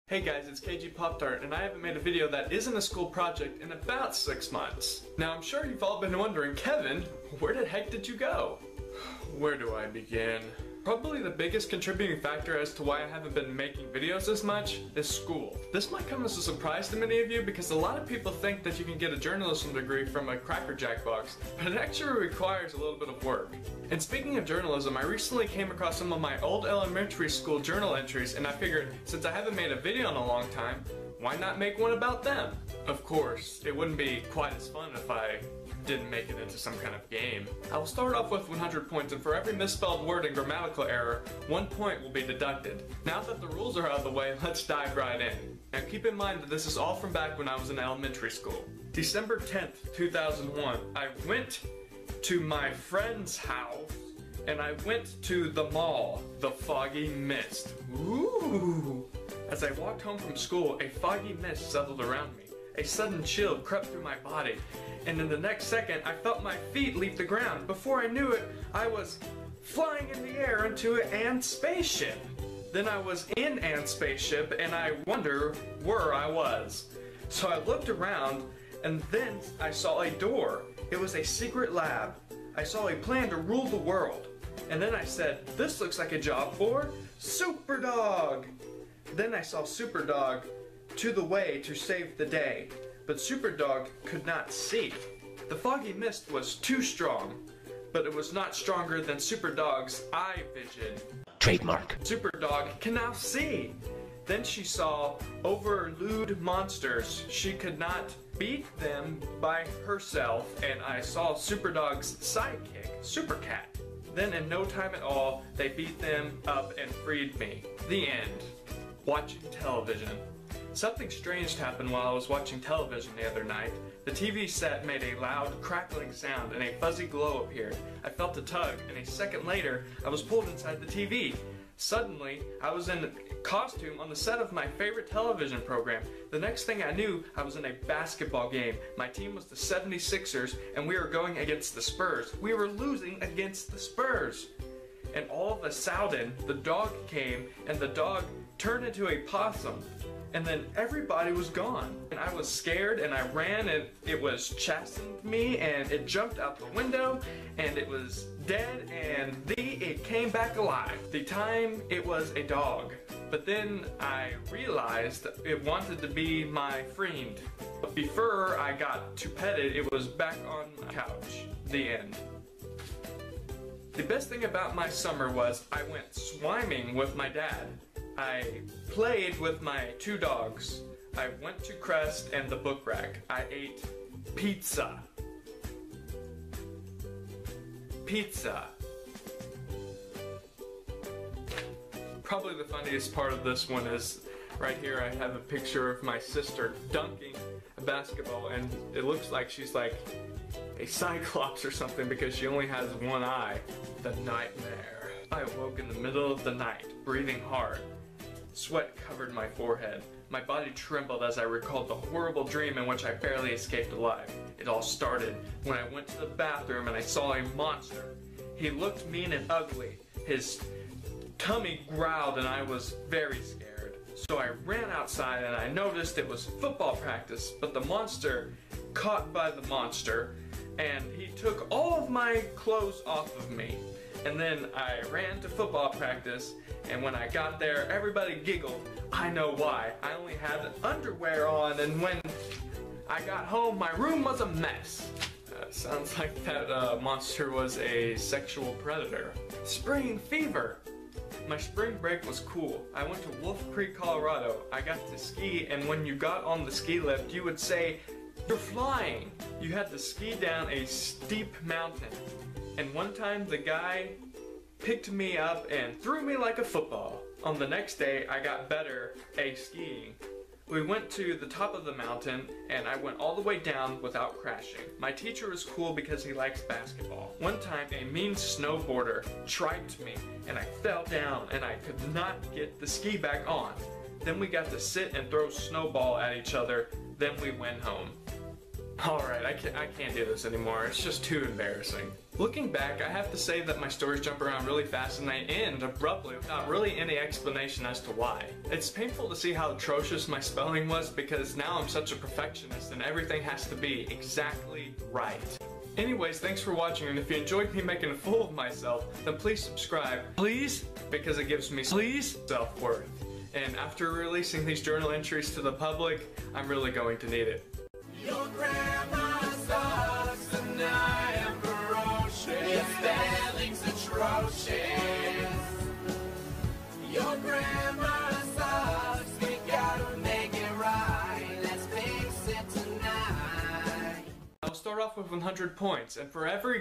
Hey guys, it's KG Pop-Tart, and I haven't made a video that isn't a school project in about 6 months. Now I'm sure you've all been wondering, Kevin, where the heck did you go? Where do I begin? Probably the biggest contributing factor as to why I haven't been making videos as much is school. This might come as a surprise to many of you because a lot of people think that you can get a journalism degree from a Cracker Jack box, but it actually requires a little bit of work. And speaking of journalism, I recently came across some of my old elementary school journal entries, and I figured since I haven't made a video in a long time, why not make one about them? Of course, it wouldn't be quite as fun if I didn't make it into some kind of game. I will start off with 100 points, and for every misspelled word and grammatical error, 1 point will be deducted. Now that the rules are out of the way, let's dive right in. Now keep in mind that this is all from back when I was in elementary school. December 10th, 2001, I went to my friend's house, and I went to the mall. The foggy mist. Ooh! As I walked home from school, a foggy mist settled around me. A sudden chill crept through my body, and in the next second, I felt my feet leave the ground. Before I knew it, I was flying in the air into an ant spaceship. Then I was in ant spaceship, and I wonder where I was. So I looked around, and then I saw a door. It was a secret lab. I saw a plan to rule the world. And then I said, this looks like a job for Superdog. Then I saw Superdog to the way to save the day, but Superdog could not see. The foggy mist was too strong, but it was not stronger than Superdog's iVision. Trademark. Superdog can now see. Then she saw overlude monsters. She could not beat them by herself, and I saw Superdog's sidekick, Supercat. Then in no time at all, they beat them up and freed me. The end. Watching television. Something strange happened while I was watching television the other night. The TV set made a loud crackling sound and a fuzzy glow appeared. I felt a tug, and a second later, I was pulled inside the TV. Suddenly, I was in costume on the set of my favorite television program. The next thing I knew, I was in a basketball game. My team was the 76ers, and we were going against the Spurs. We were losing against the Spurs. And all of a sudden, the dog came, and the dog turned into a possum. And then everybody was gone. And I was scared, and I ran, and it was chastened me, and it jumped out the window, and it was dead, and it came back alive. The time it was a dog. But then I realized it wanted to be my friend. But before I got to pet it, it was back on my couch. The end. The best thing about my summer was I went swimming with my dad. I played with my 2 dogs. I went to Crest and the book rack. I ate pizza. Pizza. Probably the funniest part of this one is right here I have a picture of my sister dunking a basketball, and it looks like she's like a cyclops or something because she only has one eye. The nightmare. I awoke in the middle of the night, breathing hard. Sweat covered my forehead. My body trembled as I recalled the horrible dream in which I barely escaped alive. It all started when I went to the bathroom and I saw a monster. He looked mean and ugly. His tummy growled and I was very scared. So I ran outside and I noticed it was football practice, but the monster caught by the monster, and he took all of my clothes off of me. And then I ran to football practice, and when I got there, everybody giggled. I know why. I only had underwear on, and when I got home, my room was a mess. Sounds like that monster was a sexual predator. Spring fever. My spring break was cool. I went to Wolf Creek, Colorado. I got to ski, and when you got on the ski lift, you would say, "You're flying." You had to ski down a steep mountain. And one time the guy picked me up and threw me like a football. On the next day, I got better at skiing. We went to the top of the mountain, and I went all the way down without crashing. My teacher was cool because he likes basketball. One time, a mean snowboarder triked me, and I fell down, and I could not get the ski back on. Then we got to sit and throw snowball at each other, then we went home. Alright, I can't do this anymore. It's just too embarrassing. Looking back, I have to say that my stories jump around really fast and they end abruptly without really any explanation as to why. It's painful to see how atrocious my spelling was because now I'm such a perfectionist and everything has to be exactly right. Anyways, thanks for watching, and if you enjoyed me making a fool of myself, then please subscribe. Please? Because it gives me self-worth. And after releasing these journal entries to the public, I'm really going to need it. Your grandma sucks and I am ferocious. Your spelling's atrocious. Your grandma sucks, we gotta make it right. Let's fix it tonight. I'll start off with 100 points, and for every